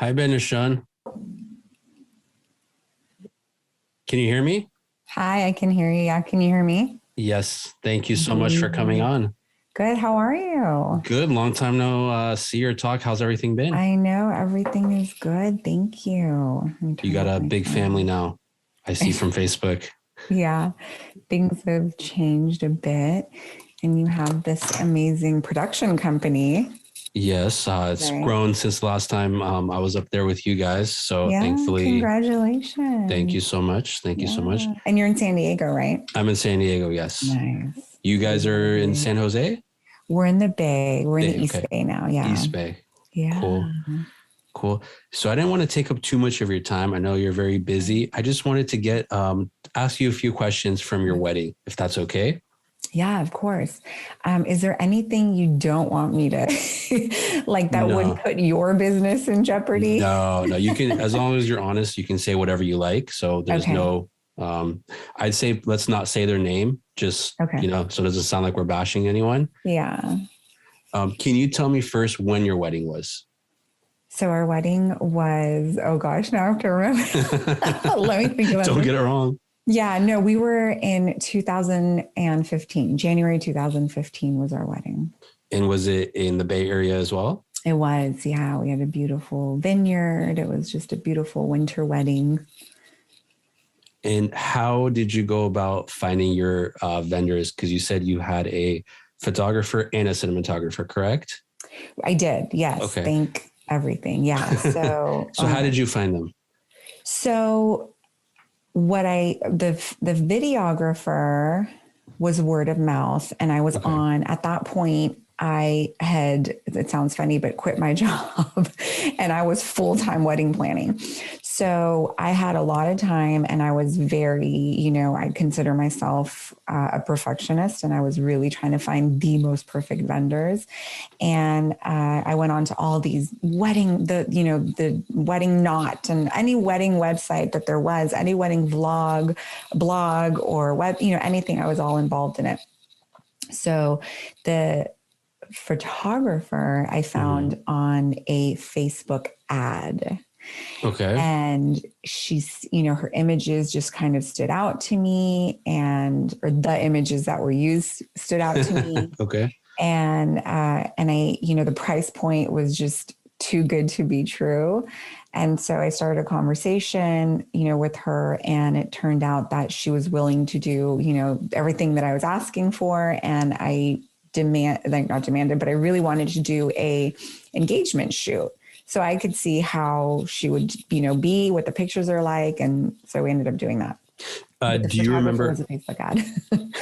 Hi, Behnoush. Can you hear me? Hi, I can hear you. Yeah, can you hear me? Yes. Thank you so much for coming on. Good. How are you? Good. Long time no see or talk. How's everything been? I know everything is good. Thank you. Let me You turn got off a my big family phone. now. I see from Facebook. Yeah, things have changed a bit, and you have this amazing production company, Yes, it's right? grown since last time I was up there with you guys. So Yeah, thankfully, thank you congratulations. so much. Thank you so much. Yeah, and you're in San Diego, right? I'm in San Diego. Yes. Nice. You guys are in Lovely. San Jose? We're in the Bay. We're in the Bay. East Okay. Bay now. Yeah. East Bay. Yeah. Cool. Cool. So I didn't want to take up too much of your time. I know you're very busy. I just wanted to ask you a few questions from your wedding, if that's okay. Yeah, of course. Is there anything you don't want me to like that would No, put your business in jeopardy? no. You can, as long as you're honest, you can say whatever you like. So there's Okay. no, I'd say let's not say their name, just, Okay. so it doesn't sound like we're bashing anyone. Yeah. Can you tell me first when your wedding was? So our wedding was, oh gosh, now I have to remember. Let me think about Don't this. get it wrong. Yeah, no, we were in 2015. January 2015 was our wedding. And was it in the Bay Area as well? It was, yeah. We had a beautiful vineyard. It was just a beautiful winter wedding. And how did you go about finding your vendors? Because you said you had a photographer and a cinematographer, correct? I did, yes. Okay. Thank everything. Yeah. So, So how did you find them? so the videographer was word of mouth, and I was Okay. on at that point. I had, it sounds funny, but quit my job and I was full-time wedding planning. So I had a lot of time, and I was very, I consider myself a perfectionist, and I was really trying to find the most perfect vendors. And I went on to all these the wedding knot and any wedding website that there was, any wedding blog or web, anything. I was all involved in it. So the photographer I Mm-hmm. found on a Facebook ad, Okay. and she's, her images just kind of stood out to me, or the images that were used stood out to me. Okay. And I, the price point was just too good to be true. And so I started a conversation, with her, and it turned out that she was willing to do, everything that I was asking for. And I not demanded, but I really wanted to do a engagement shoot, so I could see how she would, be, what the pictures are like. And so we ended up doing that. But the Do you photographer was remember? a Facebook ad.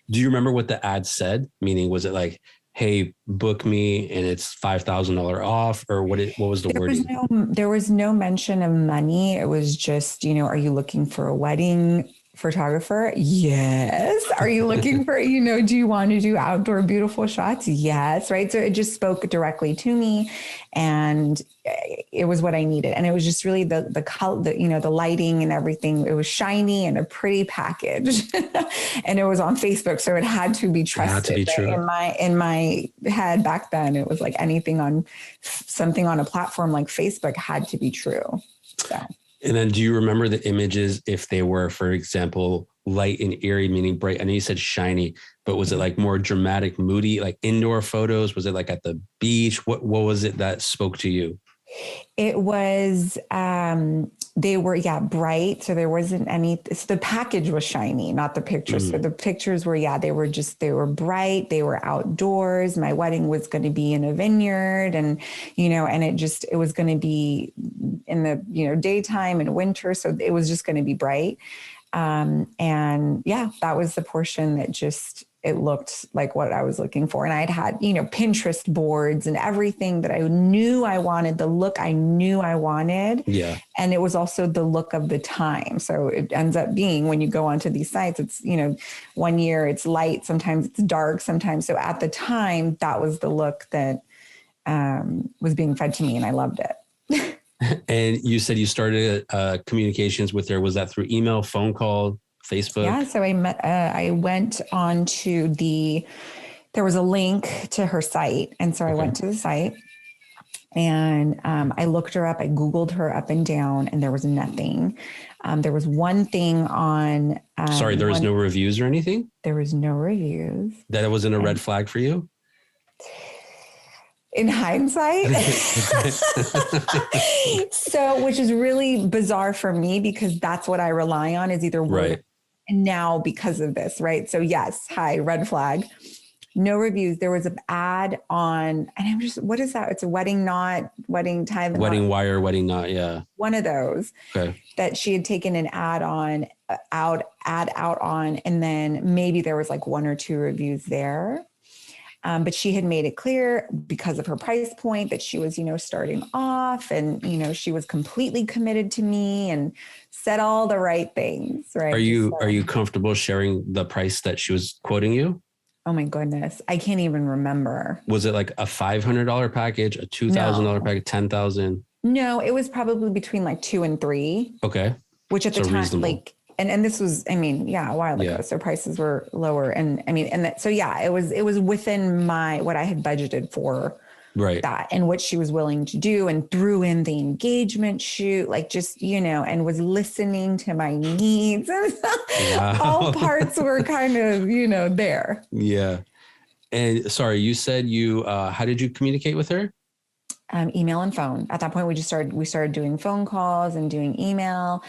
Do you remember what the ad said? Meaning, was it like, "Hey, book me, and it's $5,000 off," or what was the wording? There was no mention of money. It was just, are you looking for a wedding photographer? Yes. Are you looking for, do you want to do outdoor beautiful shots? Yes. Right. So it just spoke directly to me, and it was what I needed. And it was just really the color, the lighting and everything. It was shiny and a pretty package, and it was on Facebook. So it had to be It had to trusted. be Right? true. In my head back then, it was like anything on something on a platform like Facebook had to be true. So. And then do you remember the images if they were, for example, light and eerie, meaning bright? I know you said shiny, but was it like more dramatic, moody, like indoor photos? Was it like at the beach? What was it that spoke to you? It was, they were, yeah, bright. So there wasn't any, so the package was shiny, not the pictures. So Mm. the pictures were, yeah, they were bright. They were outdoors. My wedding was going to be in a vineyard, and, and it was going to be in the, daytime and winter. So it was just going to be bright. And yeah, that was the portion that just, it looked like what I was looking for. And I'd had, Pinterest boards and everything that I knew I wanted, the look I knew I wanted. Yeah. And it was also the look of the time. So it ends up being, when you go onto these sites, it's, one year it's light, sometimes it's dark, sometimes. So at the time, that was the look that was being fed to me, and I loved it. And you said you started communications with her. Was that through email, phone call, Facebook? Yeah, so I went on to there was a link to her site. And so I Okay. went to the site, And I looked her up, I Googled her up and down, and there was nothing. There was one thing on. Sorry, there was no reviews or anything? There was no reviews. That wasn't a red flag for you? In hindsight. So, which is really bizarre for me because that's what I rely on is either word. Right. And now because of this, right? So yes, hi, red flag. No reviews. There was an ad on, and I'm just, what is that? It's a wedding knot, wedding tie. Wedding wire, wedding knot. Yeah. One of those that she had taken an ad out on, and then maybe there was like 1 or 2 reviews there. But she had made it clear because of her price point that she was, starting off and, she was completely committed to me and said all the right things. Right. Are you comfortable sharing the price that she was quoting you? Oh my goodness. I can't even remember. Was it like a $500 package, a $2,000 package, $10,000? No, it was probably between like 2 and 3. Okay. Which at the time, reasonable. Like, and this was, a while ago. So prices were lower. And it was within what I had budgeted for that and what she was willing to do, and threw in the engagement shoot, like just, and was listening to my needs. Wow. All parts were kind of, there. Yeah. And sorry, you said how did you communicate with her? Email and phone. At that point, we started doing phone calls and doing email.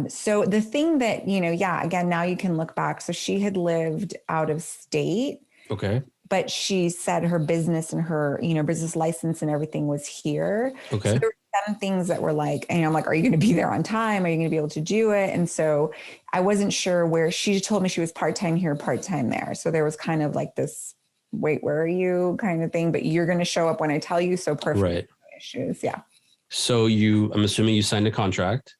So the thing that, again, now you can look back. So she had lived out of state. Okay. But she said her business and her, business license and everything was here. Okay. So there were some things that were like, and I'm like, are you going to be there on time? Are you going to be able to do it? And so I wasn't sure where. She told me she was part-time here, part-time there. So there was kind of like this, wait, where are you kind of thing, but you're going to show up when I tell you. So perfect. Right. No issues. Yeah. So I'm assuming you signed a contract.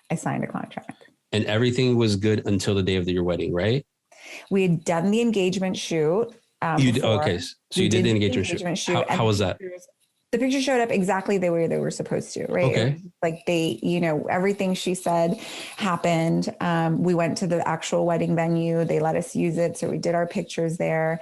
I signed a contract. And everything was good until the day of your wedding, right? We had done the engagement shoot. Okay. So you did the engagement shoot. How was that? The pictures showed up exactly the way they were supposed to, right? Okay. Like they, everything she said happened. We went to the actual wedding venue. They let us use it. So we did our pictures there.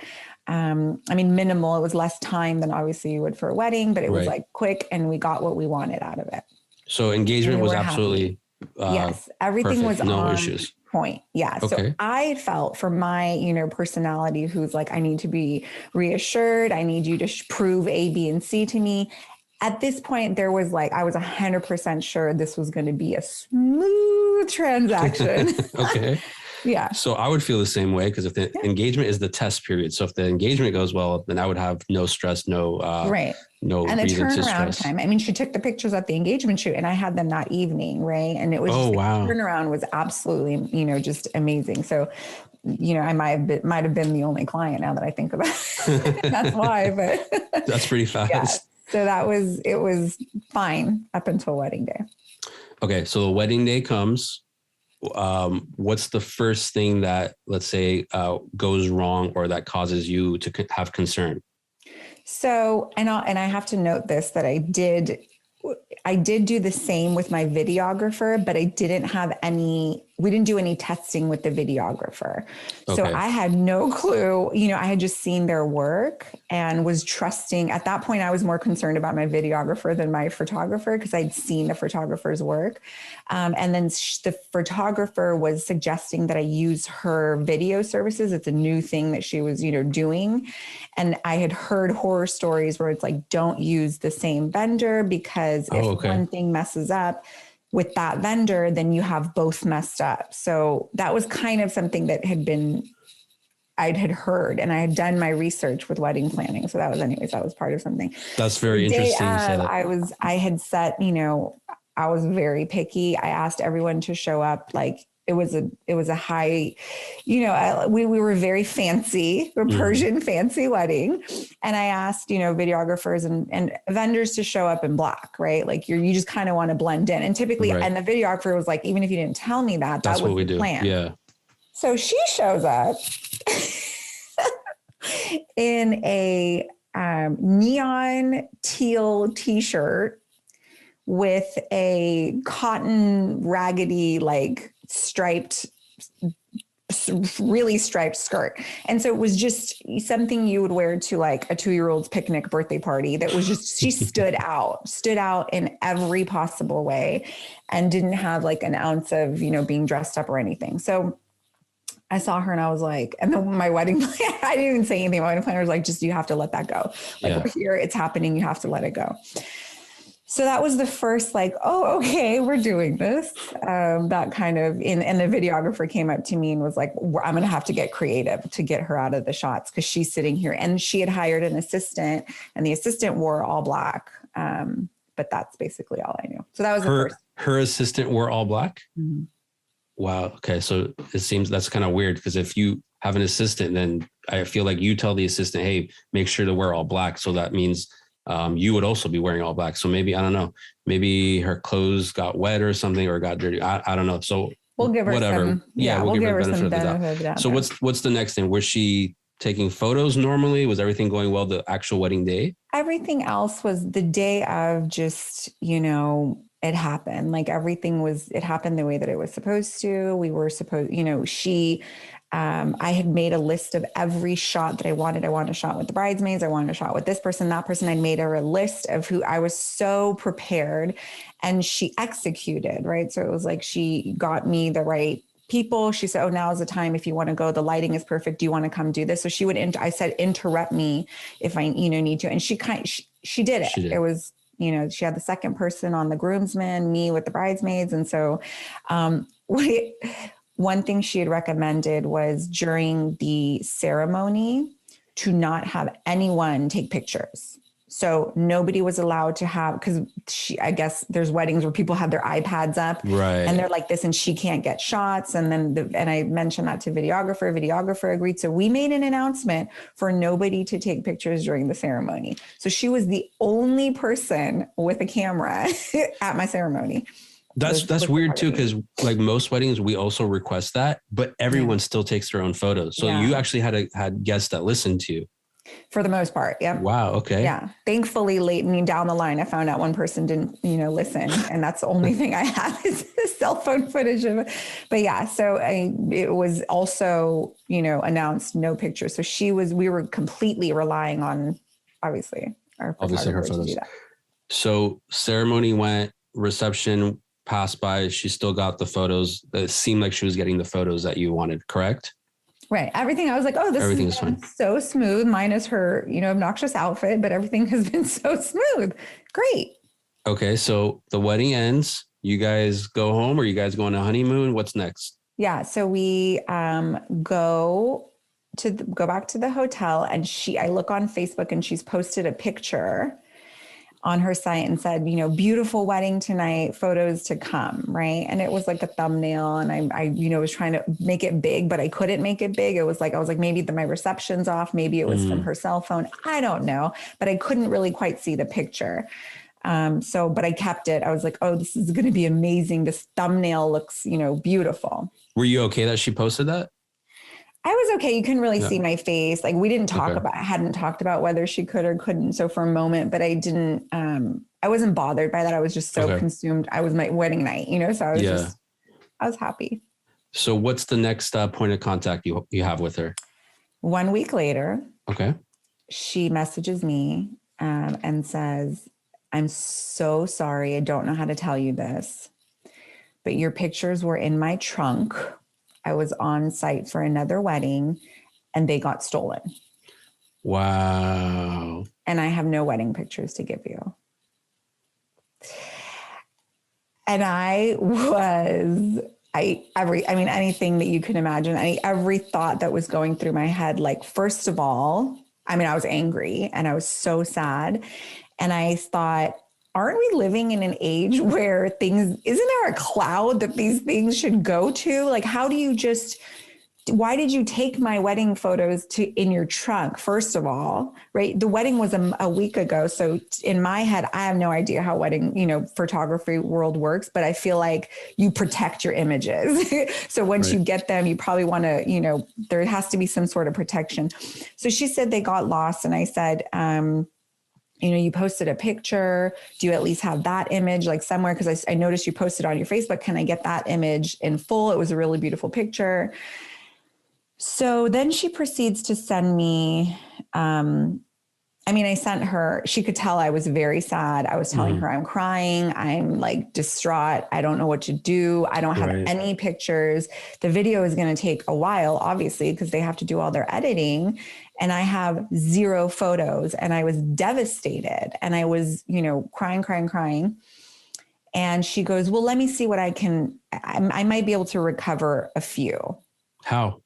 Minimal. It was less time than obviously you would for a wedding, but it was like quick and we got what we wanted out of it. So engagement was absolutely yes. Everything perfect. was no on issues. Point. Yeah. Okay. So I felt for my, personality who's like, I need to be reassured. I need you to prove A, B, and C to me. At this point, there was like, I was 100% sure this was going to be a smooth transaction. Okay. Yeah. So I would feel the same way because if the engagement is the test period. So if the engagement goes well, then I would have no stress, no and the turnaround time. She took the pictures at the engagement shoot and I had them that evening. Right. And it was the turnaround was absolutely, just amazing. So, I might have been the only client now that I think about it. That's why, but that's pretty fast. Yeah. So it was fine up until wedding day. Okay. So the wedding day comes. What's the first thing that, let's say, goes wrong or that causes you to have concern? So, and I have to note this, that I did do the same with my videographer, but we didn't do any testing with the videographer. Okay. So I had no clue, I had just seen their work and was trusting. At that point, I was more concerned about my videographer than my photographer because I'd seen the photographer's work. And then the photographer was suggesting that I use her video services. It's a new thing that she was, doing. And I had heard horror stories where it's like, don't use the same vendor because if one thing messes up with that vendor, then you have both messed up. So that was kind of something that I had heard, and I had done my research with wedding planning. So that was part of something. That's very interesting. I had set, I was very picky. I asked everyone to show up. Like it was a high, we were very fancy, Persian fancy wedding. And I asked, videographers and vendors to show up in black, right? Like you just kind of want to blend in. And typically, and the videographer was like, even if you didn't tell me that was what we do. Plan. Yeah. So she shows up in a neon teal t-shirt with a cotton raggedy, like striped really striped skirt. And so it was just something you would wear to like a 2-year-old's picnic birthday party. That was just, she stood out in every possible way and didn't have like an ounce of, being dressed up or anything. So I saw her and I was like, and then my wedding planner, I didn't even say anything. My wedding planner was like, just, you have to let that go. Like, we're here, it's happening. You have to let it go. So that was the first like, oh, okay, we're doing this. That kind of, and the videographer came up to me and was like, I'm going to have to get creative to get her out of the shots because she's sitting here. And she had hired an assistant and the assistant wore all black. But that's basically all I knew. So that was the first. Her assistant wore all black? Mm-hmm. Wow. Okay. So it seems that's kind of weird because if you have an assistant, then I feel like you tell the assistant, hey, make sure to wear all black. So that means you would also be wearing all black. So maybe, I don't know, maybe her clothes got wet or something or got dirty. I don't know. So we'll give her whatever. Some, we'll give her some benefit of the doubt. So what's the next thing? Was she taking photos normally? Was everything going well the actual wedding day? Everything else was the day of just, it happened. Like it happened the way that it was supposed to. We were supposed, I had made a list of every shot that I wanted. I wanted a shot with the bridesmaids. I wanted a shot with this person, that person. I made her a list of who I was so prepared and she executed, right? So it was like, she got me the right people. She said, oh, now's the time. If you want to go, the lighting is perfect. Do you want to come do this? So she would, I said, interrupt me if I, need to. And she did it. It was, she had the second person on the groomsmen, me with the bridesmaids. And so, one thing she had recommended was during the ceremony to not have anyone take pictures. So nobody was allowed to have, because I guess there's weddings where people have their iPads up, right? And they're like this, and she can't get shots. And then, and I mentioned that to videographer agreed. So we made an announcement for nobody to take pictures during the ceremony. So she was the only person with a camera at my ceremony. That's weird too, because like most weddings, we also request that, but everyone still takes their own photos. So you actually had guests that listened to you. For the most part. Yeah. Wow. Okay. Yeah. Thankfully, down the line, I found out one person didn't, listen. And that's the only thing I have is the cell phone footage of it. But yeah, so it was also, announced no pictures. So we were completely relying on, obviously her photos. To do that. So ceremony went, reception passed by. She still got the photos. It seemed like she was getting the photos that you wanted, correct? Right. Everything. I was like, oh, this is fine. So smooth, minus her, obnoxious outfit, but everything has been so smooth. Great. Okay. So the wedding ends. You guys go home, or you guys go on a honeymoon? What's next? Yeah. So we go back to the hotel, and I look on Facebook, and she's posted a picture on her site and said, beautiful wedding tonight, photos to come. Right. And it was like a thumbnail, and I was trying to make it big, but I couldn't make it big. It was like, I was like, maybe my reception's off. Maybe it was from her cell phone. I don't know, but I couldn't really quite see the picture. But I kept it. I was like, oh, this is going to be amazing. This thumbnail looks, beautiful. Were you okay that she posted that? I was okay. You couldn't really see my face. Like, we didn't hadn't talked about whether she could or couldn't. So for a moment, but I didn't, I wasn't bothered by that. I was just so consumed. I was my wedding night, so I was I was happy. So what's the next point of contact you have with her? 1 week later. Okay. She messages me and says, I'm so sorry. I don't know how to tell you this, but your pictures were in my trunk. I was on site for another wedding and they got stolen. Wow. And I have no wedding pictures to give you. And anything that you can imagine, every thought that was going through my head, like, first of all, I was angry and I was so sad. And I thought, aren't we living in an age where isn't there a cloud that these things should go to? Like, why did you take my wedding photos in your trunk? First of all, right? The wedding was a week ago. So in my head, I have no idea how wedding, photography world works, but I feel like you protect your images. So once you get them, you probably want to, there has to be some sort of protection. So she said they got lost. And I said, you posted a picture. Do you at least have that image like somewhere? Because I noticed you posted on your Facebook. Can I get that image in full? It was a really beautiful picture. So then she proceeds to send me, I sent her, she could tell I was very sad. I was telling her I'm crying. I'm like distraught. I don't know what to do. I don't have any pictures. The video is going to take a while, obviously, because they have to do all their editing. And I have 0 photos, and I was devastated, and I was, crying. And she goes, well, let me see what I might be able to recover a few. How?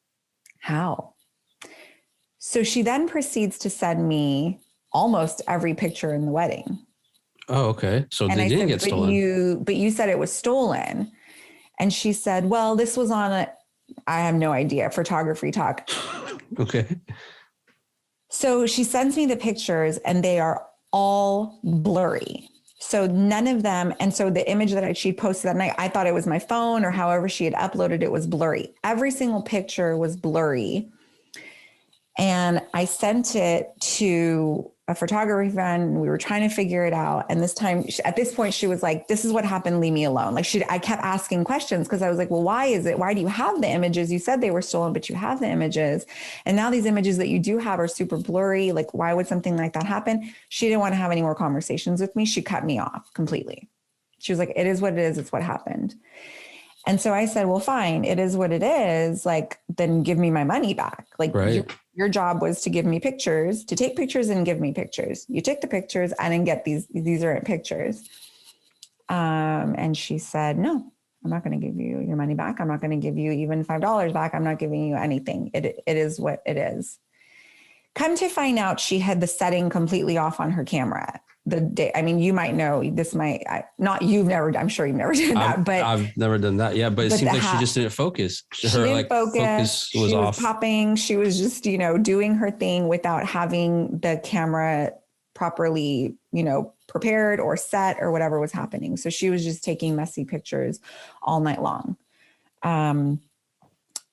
So she then proceeds to send me almost every picture in the wedding. Oh, okay. So they didn't get stolen. But you said it was stolen. And she said, well, this was on I have no idea, photography talk. Okay. So she sends me the pictures, and they are all blurry. So none of them. And so the image that she posted that night, I thought it was my phone, or however she had uploaded it, was blurry. Every single picture was blurry. And I sent it to a photography friend, and we were trying to figure it out. And at this point, she was like, this is what happened. Leave me alone. Like I kept asking questions, because I was like, well, why is it? Why do you have the images? You said they were stolen, but you have the images. And now these images that you do have are super blurry. Like, why would something like that happen? She didn't want to have any more conversations with me. She cut me off completely. She was like, it is what it is. It's what happened. And so I said, well, fine, it is what it is. Like, then give me my money back. Like, your job was to give me pictures, to take pictures and give me pictures. You took the pictures. I didn't get these aren't pictures. And she said, no, I'm not going to give you your money back. I'm not going to give you even $5 back. I'm not giving you anything. It is what it is. Come to find out, she had the setting completely off on her camera. The day, you might know this I'm sure you've never done that, but I've never done that. Yeah. But it seems like she just didn't focus. She didn't focus was off. Popping. She was just, doing her thing without having the camera properly, prepared or set or whatever was happening. So she was just taking messy pictures all night long.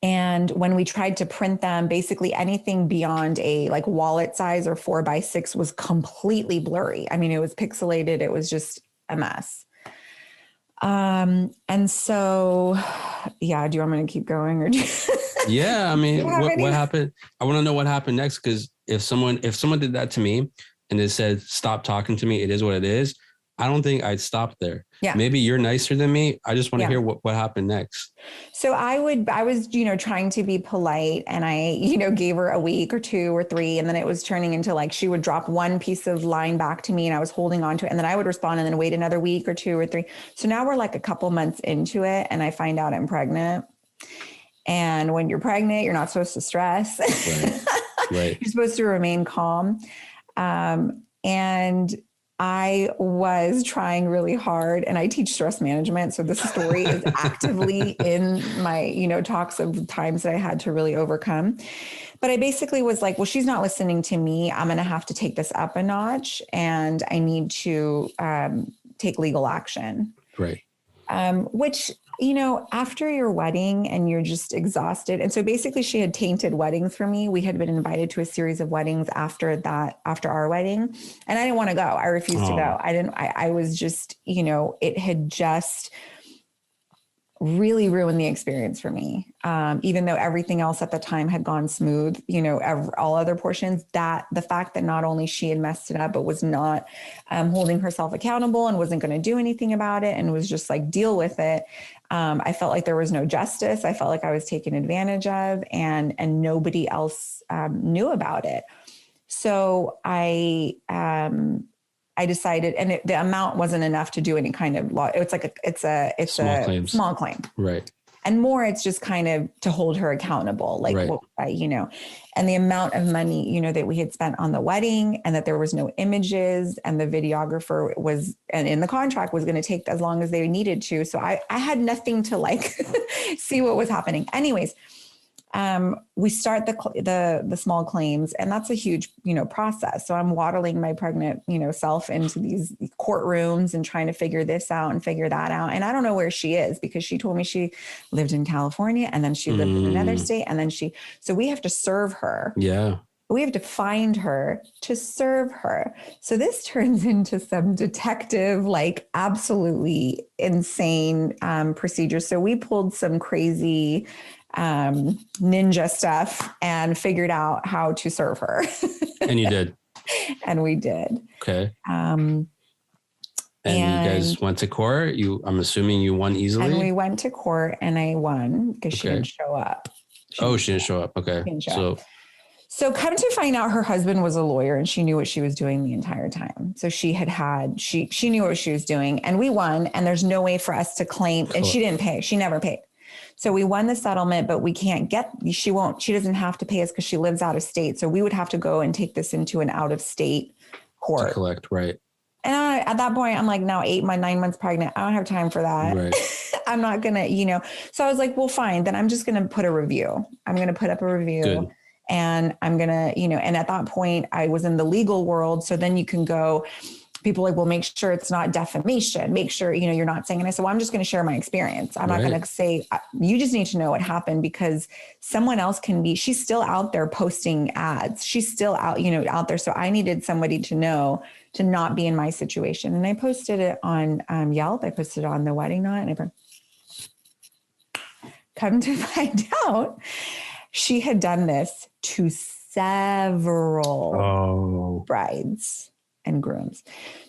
And when we tried to print them, basically anything beyond a like wallet size or 4x6 was completely blurry. It was pixelated. It was just a mess. And so, yeah, do you want me to keep going or Yeah. What happened? I want to know what happened next. Cause if someone did that to me and it said, stop talking to me, it is what it is, I don't think I'd stop there. Yeah. Maybe you're nicer than me. I just want to hear what happened next. So I was, trying to be polite, and I, gave her a week or 2 or 3. And then it was turning into like, she would drop one piece of line back to me, and I was holding on to it. And then I would respond and then wait another week or 2 or 3. So now we're like a couple months into it, and I find out I'm pregnant. And when you're pregnant, you're not supposed to stress. Right. You're supposed to remain calm. And I was trying really hard, and I teach stress management. So this story is actively in my, talks of times that I had to really overcome. But I basically was like, well, she's not listening to me. I'm going to have to take this up a notch, and I need to take legal action. Right. Which, after your wedding and you're just exhausted. And so basically she had tainted weddings for me. We had been invited to a series of weddings after our wedding, and I didn't want to go. I refused to go. I was just, it had just really ruined the experience for me. Even though everything else at the time had gone smooth, all other portions, that the fact that not only she had messed it up, but was not holding herself accountable and wasn't going to do anything about it and was just like, deal with it. I felt like there was no justice. I felt like I was taken advantage of, and nobody else knew about it. So I decided, and the amount wasn't enough to do any kind of law. It's like it's a small claim. Right. And more, it's just kind of to hold her accountable, like, right. And the amount of money, that we had spent on the wedding, and that there was no images, and the videographer was, and in the contract was going to take as long as they needed to. So I had nothing to like see what was happening. Anyways, we start the small claims, and that's a huge, process. So I'm waddling my pregnant, self into these courtrooms and trying to figure this out and figure that out. And I don't know where she is, because she told me she lived in California, and then she lived in another state, and then so we have to serve her. Yeah. but we have to find her to serve her. So this turns into some detective, like absolutely insane procedures. So we pulled some crazy ninja stuff and figured out how to serve her. And you did. And we did. Okay. And you guys went to court. I'm assuming you won easily. And we went to court and I won because she didn't show up. She didn't show up. Okay. So come to find out her husband was a lawyer and she knew what she was doing the entire time. So she knew what she was doing and we won, and there's no way for us to claim, and she didn't pay. She never paid. So we won the settlement, but we can't she doesn't have to pay us because she lives out of state. So we would have to go and take this into an out of state court. To collect, right. And at that point, I'm like now 9 months pregnant. I don't have time for that. Right. I'm not going to, so I was like, well, fine. Then I'm just going to put a review. I'm going to put up a review. Good. And I'm going to, and at that point I was in the legal world. So then you can go, people are like, well, make sure it's not defamation. Make sure, you're not saying, and I said, well, I'm just going to share my experience. I'm not going to say, you just need to know what happened because someone else she's still out there posting ads. She's still out, out there. So I needed somebody to know to not be in my situation. And I posted it on Yelp. I posted it on the Wedding Knot, and come to find out she had done this to several brides and grooms.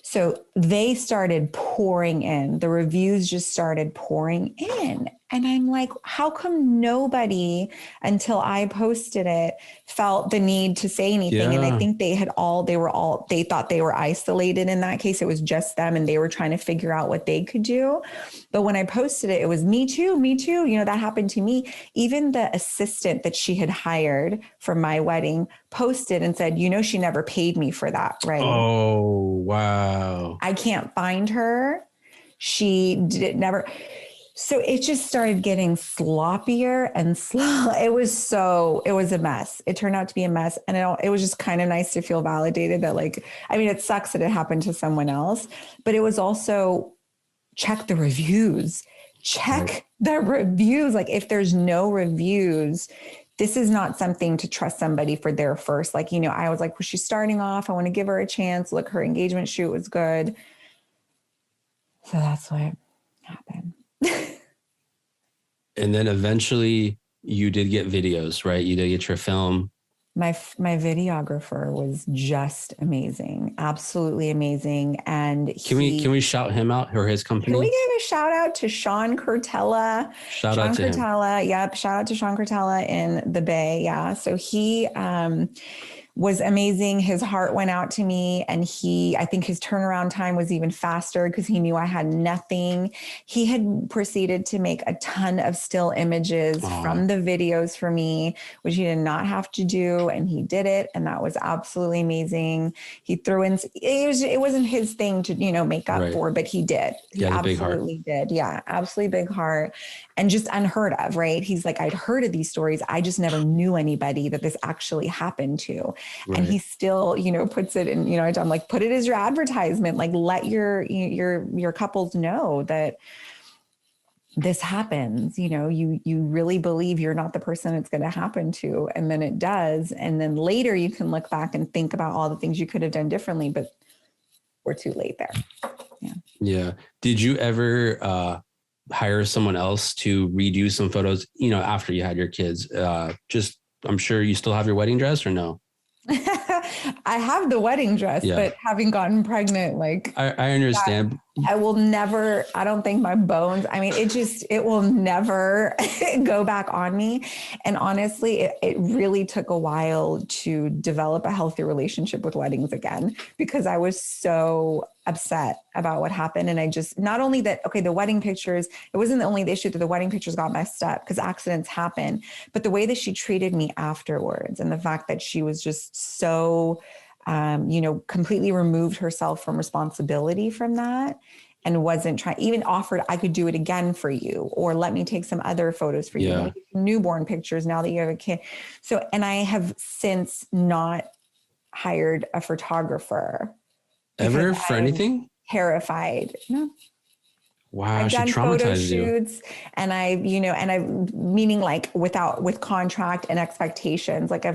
So they started pouring in. The reviews just started pouring in. And I'm like, how come nobody, until I posted it, felt the need to say anything? Yeah. And I think they thought they were isolated in that case. It was just them and they were trying to figure out what they could do. But when I posted it, it was me too. That happened to me. Even the assistant that she had hired for my wedding posted and said, she never paid me for that, right? Oh, wow. I can't find her. She never. So it just started getting sloppier and slow. It was a mess. It turned out to be a mess. And it was just kind of nice to feel validated that it sucks that it happened to someone else, but it was also check the reviews. The reviews. Like if there's no reviews, this is not something to trust somebody for their first. I was like, well, she's starting off. I want to give her a chance. Look, her engagement shoot was good. So that's what happened. And then eventually you did get videos, right? You did get your film. My videographer was just amazing. Absolutely amazing. And can we shout him out or his company? Can we give a shout out to Sean Cortella? Shout out to him. Yep. Shout out to Sean Cortella in the Bay. Yeah. So he was amazing. His heart went out to me, and I think his turnaround time was even faster because he knew I had nothing. He had proceeded to make a ton of still images from the videos for me, which he did not have to do. And he did it. And that was absolutely amazing. He threw in, it wasn't his thing to, make up for, but he did. He absolutely did. Yeah. Absolutely big heart. And just unheard of, right? He's like, I'd heard of these stories. I just never knew anybody that this actually happened to. Right. And he still, puts it in, I'm like, put it as your advertisement, like let your couples know that this happens, you really believe you're not the person it's going to happen to. And then it does. And then later you can look back and think about all the things you could have done differently, but we're too late there. Yeah. Yeah. Did you ever, hire someone else to redo some photos, after you had your kids? I'm sure you still have your wedding dress or no? I have the wedding dress, but having gotten pregnant, I understand. I will never, I don't think my bones, it will never go back on me. And honestly, it really took a while to develop a healthy relationship with weddings again, because I was so upset about what happened. And I just, not only that, the wedding pictures, it wasn't the only issue that the wedding pictures got messed up because accidents happen, but the way that she treated me afterwards and the fact that she was just so, completely removed herself from responsibility from that and wasn't trying, even offered, I could do it again for you, or let me take some other photos for you. Newborn pictures now that you have a kid. So, and I have since not hired a photographer. Ever for anything? Terrified. No. Wow, I've she done photo traumatized you. shoots and meaning like with contract and expectations. Like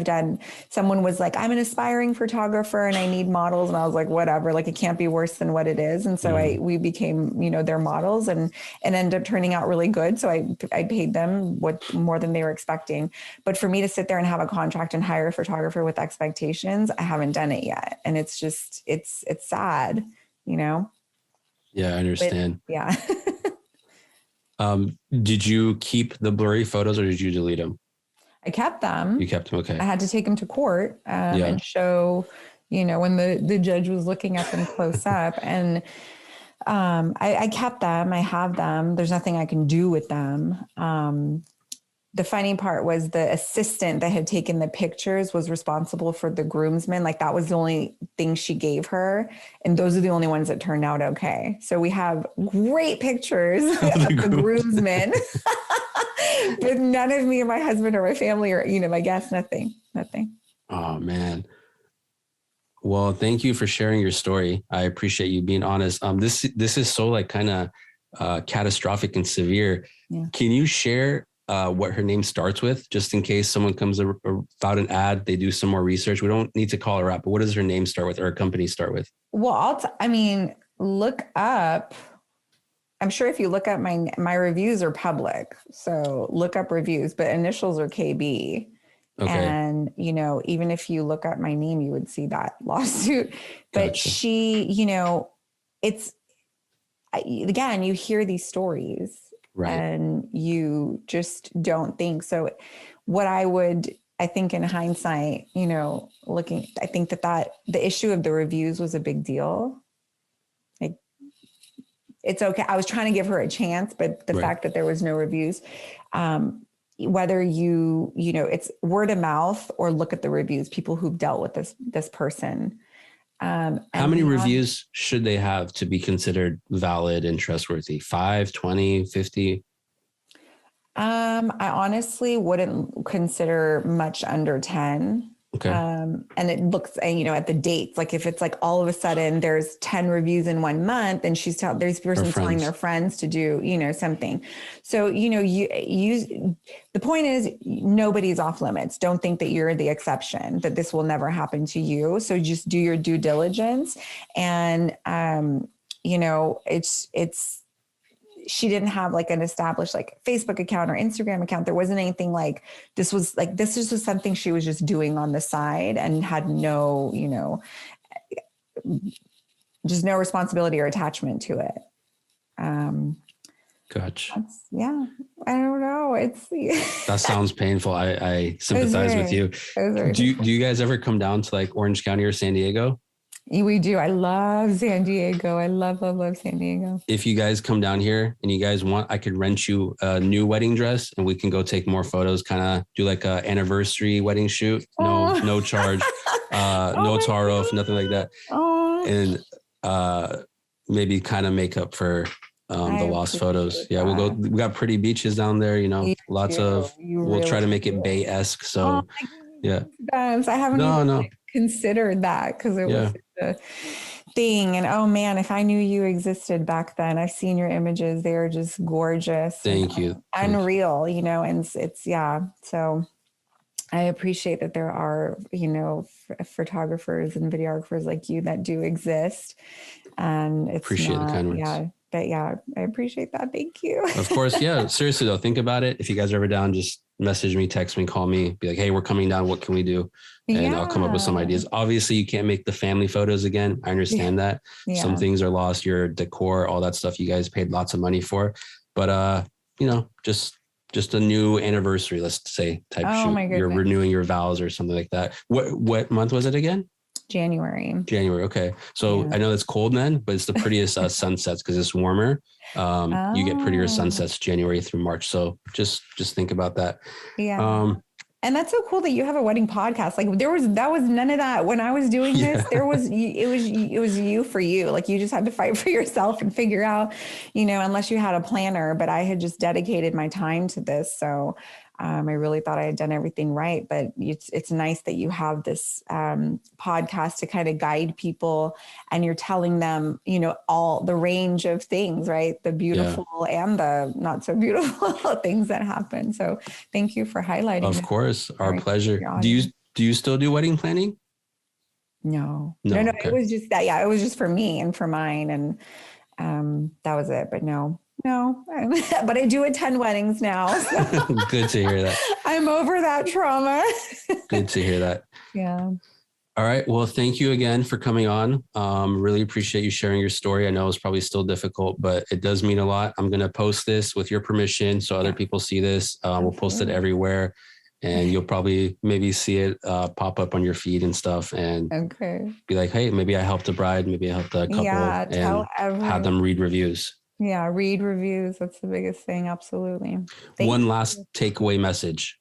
someone was like, I'm an aspiring photographer and I need models. And I was like, whatever, like it can't be worse than what it is. And so we became, their models and ended up turning out really good. So I paid them more than they were expecting. But for me to sit there and have a contract and hire a photographer with expectations, I haven't done it yet. And it's just, it's sad, Yeah, I but understand. yeah. Did you keep the blurry photos or did you delete them? I kept You them. kept them. Okay. I had to take them to court Yeah. and show, when the judge was looking at them close up. And I kept them. I have them. There's nothing I can do with them. The funny part was the assistant that had taken the pictures was responsible for the groomsmen. Like that was the only thing she gave her. And those are the only ones that turned out okay. So we have great pictures of the groomsmen, but none of me and my husband or my family or, my guests, nothing. Oh man. Well, thank you for sharing your story. I appreciate you being honest. This is so like kind of catastrophic and severe. Yeah. Can you share what her name starts with, just in case someone comes about an ad, they do some more research? We don't need to call her out, but what does her name start with or her company start with? Well, look up. I'm sure if you look up my reviews are public, so look up reviews, but initials are KB. Okay. And, even if you look up my name, you would see that lawsuit. But Gotcha. she, again, you hear these stories Right. and you just don't think. So I think in hindsight, I think that the issue of the reviews was a big deal. Like, it's okay. I was trying to give her a chance, but the fact that there was no reviews, whether it's word of mouth or look at the reviews, people who've dealt with this person. How many reviews should they have to be considered valid and trustworthy? 5, 20, 50? I honestly wouldn't consider much under 10. Okay. And it looks, at the dates, like if it's like all of a sudden there's 10 reviews in 1 month and there's person telling their friends to do, something. So, the point is nobody's off limits. Don't think that you're the exception, that this will never happen to you. So just do your due diligence. And, she didn't have like an established like Facebook account or Instagram account. There wasn't anything like this was just something she was just doing on the side and had no, just no responsibility or attachment to it. Gotcha. Yeah. I don't know. That sounds painful. I sympathize with you. Do you guys ever come down to like Orange County or San Diego? We do. I love San Diego. I love San Diego. If you guys come down here and you guys want, I could rent you a new wedding dress and we can go take more photos, kind of do like a anniversary wedding shoot. No charge, no tar off, nothing like that. And maybe kind of make up for the lost photos. Yeah, we'll go. We got pretty beaches down there, we'll try to make it Bay-esque. So yeah. I haven't considered that because it was a thing. And oh man, if I knew you existed back then, I've seen your images. They're just gorgeous. Thank you. Unreal, and it's so I appreciate that there are, photographers and videographers like you that do exist. And it's appreciate the kind words. Yeah. But yeah, I appreciate that. Thank you. Of course. Yeah. Seriously though, think about it. If you guys are ever down, just message me, text me, call me, be like, hey, we're coming down. What can we do? And I'll come up with some ideas. Obviously you can't make the family photos again. I understand that. Some things are lost, your decor, all that stuff you guys paid lots of money for, but just a new anniversary, let's say type shoot. You're renewing your vows or something like that. What month was it again? January. Okay. So I know it's cold then, but it's the prettiest sunsets because it's warmer. You get prettier sunsets January through March. So just think about that. Yeah. And that's so cool that you have a wedding podcast. Like that was none of that when I was doing this. It was you for you. Like you just had to fight for yourself and figure out, unless you had a planner, but I had just dedicated my time to this. So I really thought I had done everything right, but it's nice that you have this podcast to kind of guide people, and you're telling them, all the range of things, right? The beautiful and the not so beautiful things that happen. So thank you for highlighting. Of course, our pleasure. Do you still do wedding planning? No. Okay. It was just that. Yeah, it was just for me and for mine, and that was it. But no, but I do attend weddings now. So Good to hear that. I'm over that trauma. Good to hear that. Yeah. All right. Well, thank you again for coming on. Really appreciate you sharing your story. I know it's probably still difficult, but it does mean a lot. I'm going to post this with your permission so other people see this. We'll post it everywhere, and you'll probably maybe see it pop up on your feed and stuff, and be like, hey, maybe I helped a bride, maybe I helped a couple, and have them read reviews. Yeah, read reviews. That's the biggest thing. Absolutely. One last takeaway message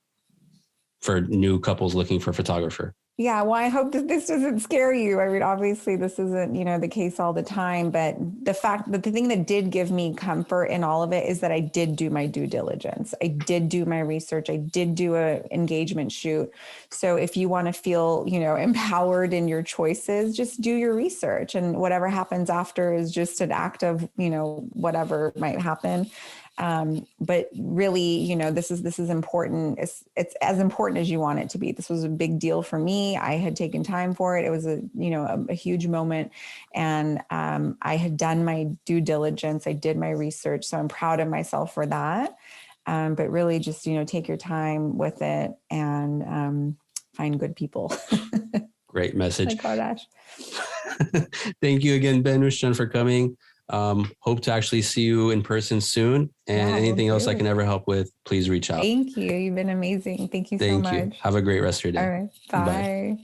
for new couples looking for a photographer. Yeah, well, I hope that this doesn't scare you. I mean, obviously, this isn't, the case all the time, but the thing that did give me comfort in all of it is that I did do my due diligence. I did do my research. I did do an engagement shoot. So if you want to feel, empowered in your choices, just do your research, and whatever happens after is just an act of, whatever might happen. But really, this is important. It's as important as you want it to be. This was a big deal for me. I had taken time for it. It was a huge moment, and I had done my due diligence. I did my research, so I'm proud of myself for that. But really, just take your time with it and find good people. Great message. Like Kardashian. Thank you again, Behnoush, for coming. Hope to actually see you in person soon, and anything else I can ever help with, please reach out. Thank you. You've been amazing. Thank you so much. Have a great rest of your day. All right. Bye.